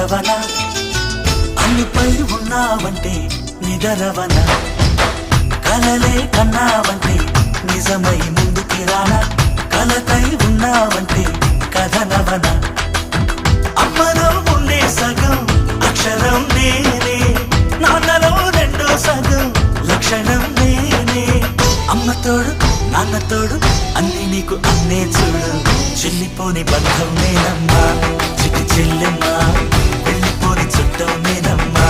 మరవన అన్నిపై ఉన్నావంటే నిదరవన కలలే కన్నావంటే నిజమై ముందుకి రానా కలతై ఉన్నావంటే కథనవన అమ్మలో ఉండే సగం అక్షరం నేనే నాన్నలో రెండో సగం లక్షణం నేనే అమ్మ తోడు నాన్న తోడు అన్ని నీకు అన్నే చూడు చెల్లిపోని బంధం నేనమ్మా చిటి చెల్లెమ్మా వెళ్ళిపోని చుట్టం నేనమ్మా